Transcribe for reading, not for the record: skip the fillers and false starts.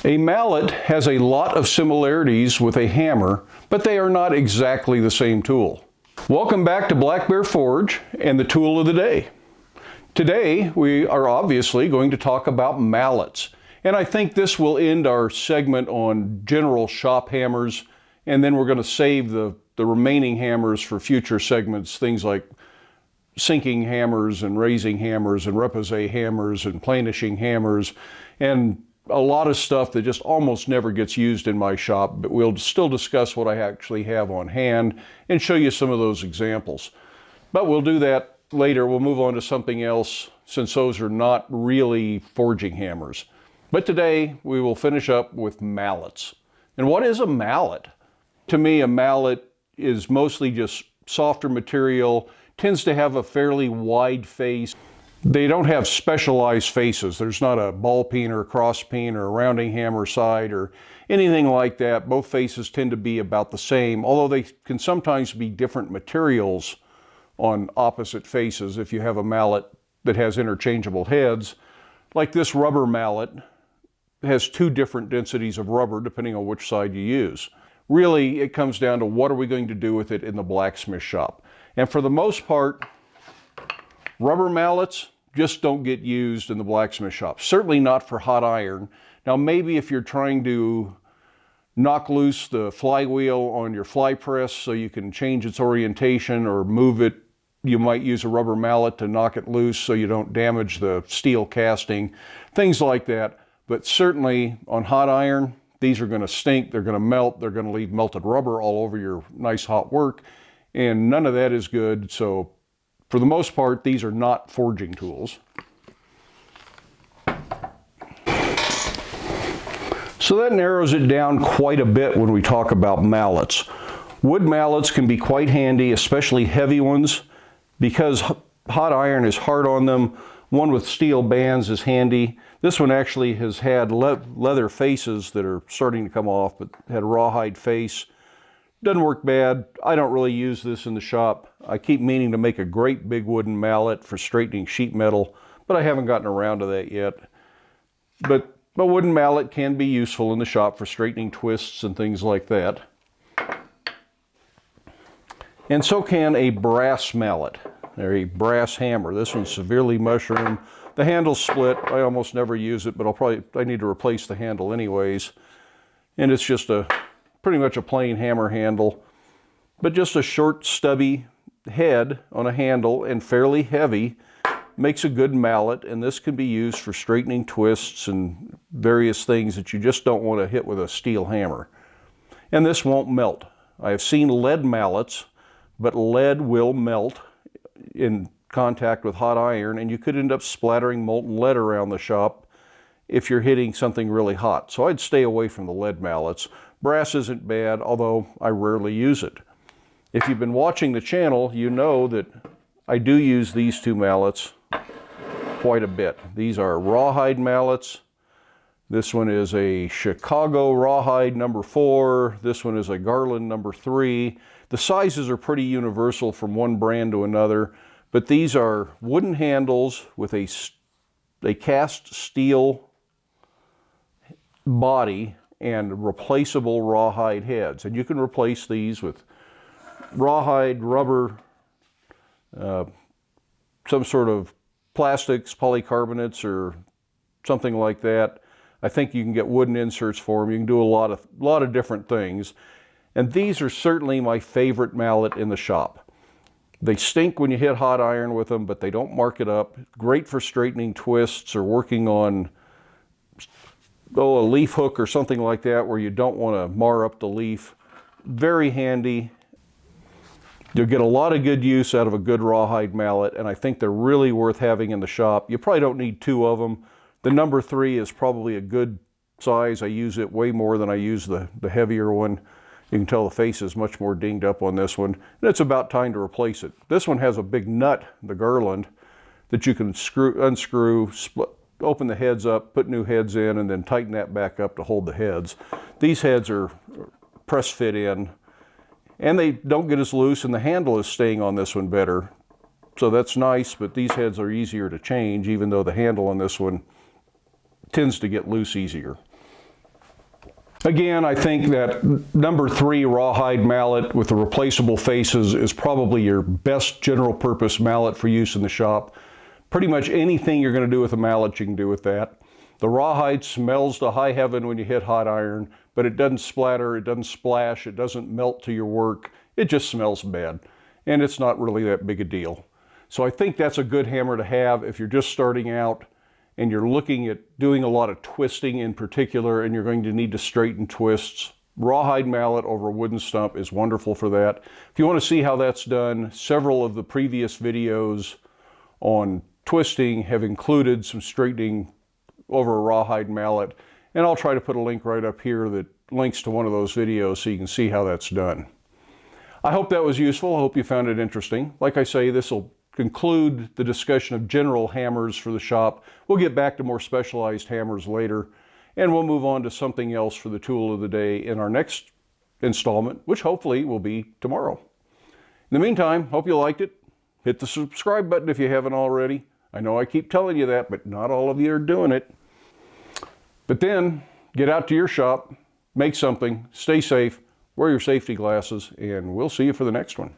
A mallet has a lot of similarities with a hammer, but they are not exactly the same tool. Welcome back to Black Bear Forge and the tool of the day. Today we are obviously going to talk about mallets, and I think this will end our segment on general shop hammers, and then we're going to save the remaining hammers for future segments, things like sinking hammers and raising hammers and repoussé hammers and planishing hammers, and a lot of stuff that just almost never gets used in my shop, but we'll still discuss what I actually have on hand and show you some of those examples. But we'll do that later. We'll move on to something else since those are not really forging hammers. But today we will finish up with mallets. And what is a mallet? To me, a mallet is mostly just softer material, tends to have a fairly wide face. They don't have specialized faces. There's not a ball peen or a cross peen or a rounding hammer side or anything like that. Both faces tend to be about the same, although they can sometimes be different materials on opposite faces if you have a mallet that has interchangeable heads. Like this rubber mallet has two different densities of rubber depending on which side you use. Really, it comes down to what are we going to do with it in the blacksmith shop. And for the most part, rubber mallets just don't get used in the blacksmith shop. Certainly not for hot iron. Now maybe if you're trying to knock loose the flywheel on your fly press so you can change its orientation or move it, you might use a rubber mallet to knock it loose so you don't damage the steel casting, things like that. But certainly on hot iron, these are going to stink, they're going to melt, they're going to leave melted rubber all over your nice hot work, and none of that is good. So for the most part, these are not forging tools. So that narrows it down quite a bit when we talk about mallets. Wood mallets can be quite handy, especially heavy ones, because hot iron is hard on them. One with steel bands is handy. This one actually has had leather faces that are starting to come off, but had a rawhide face. Doesn't work bad. I don't really use this in the shop. I keep meaning to make a great big wooden mallet for straightening sheet metal, but I haven't gotten around to that yet. But a wooden mallet can be useful in the shop for straightening twists and things like that. And so can a brass mallet, or a brass hammer. This one's severely mushroomed. The handle's split. I almost never use it, but I need to replace the handle anyways. And it's just pretty much a plain hammer handle, but just a short stubby head on a handle and fairly heavy makes a good mallet, and this can be used for straightening twists and various things that you just don't want to hit with a steel hammer. And this won't melt. I have seen lead mallets, but lead will melt in contact with hot iron, and you could end up splattering molten lead around the shop if you're hitting something really hot. So I'd stay away from the lead mallets. Brass isn't bad, although I rarely use it. If you've been watching the channel, you know that I do use these two mallets quite a bit. These are Rawhide Mallets. This one is a Chicago Rawhide number 4. This one is a Garland number 3. The sizes are pretty universal from one brand to another, but these are wooden handles with a cast steel body and replaceable rawhide heads. And you can replace these with rawhide, rubber, some sort of plastics, polycarbonates, or something like that. I think you can get wooden inserts for them. You can do a lot of different things. And these are certainly my favorite mallet in the shop. They stink when you hit hot iron with them, but they don't mark it up. Great for straightening twists or working on a leaf hook or something like that where you don't want to mar up the leaf. Very handy. You'll get a lot of good use out of a good rawhide mallet, and I think they're really worth having in the shop. You probably don't need 2 of them. The number 3 is probably a good size. I use it way more than I use the heavier one. You can tell the face is much more dinged up on this one, and it's about time to replace it. This one has a big nut, the Garland, that you can unscrew, open the heads up, put new heads in, and then tighten that back up to hold the heads. These heads are press fit in, and they don't get as loose, and the handle is staying on this one better. So that's nice, but these heads are easier to change, even though the handle on this one tends to get loose easier. Again, I think that number 3 Rawhide Mallet with the replaceable faces is probably your best general purpose mallet for use in the shop. Pretty much anything you're going to do with a mallet, you can do with that. The rawhide smells to high heaven when you hit hot iron, but it doesn't splatter, it doesn't splash, it doesn't melt to your work. It just smells bad, and it's not really that big a deal. So I think that's a good hammer to have if you're just starting out and you're looking at doing a lot of twisting in particular, and you're going to need to straighten twists. Rawhide mallet over a wooden stump is wonderful for that. If you want to see how that's done, several of the previous videos on twisting have included some straightening over a rawhide mallet, and I'll try to put a link right up here that links to one of those videos so you can see how that's done. I hope that was useful. I hope you found it interesting. Like I say, this will conclude the discussion of general hammers for the shop. We'll get back to more specialized hammers later, and we'll move on to something else for the tool of the day in our next installment, which hopefully will be tomorrow. In the meantime, hope you liked it. Hit the subscribe button if you haven't already. I know I keep telling you that, but not all of you are doing it. But then, get out to your shop, make something, stay safe, wear your safety glasses, and we'll see you for the next one.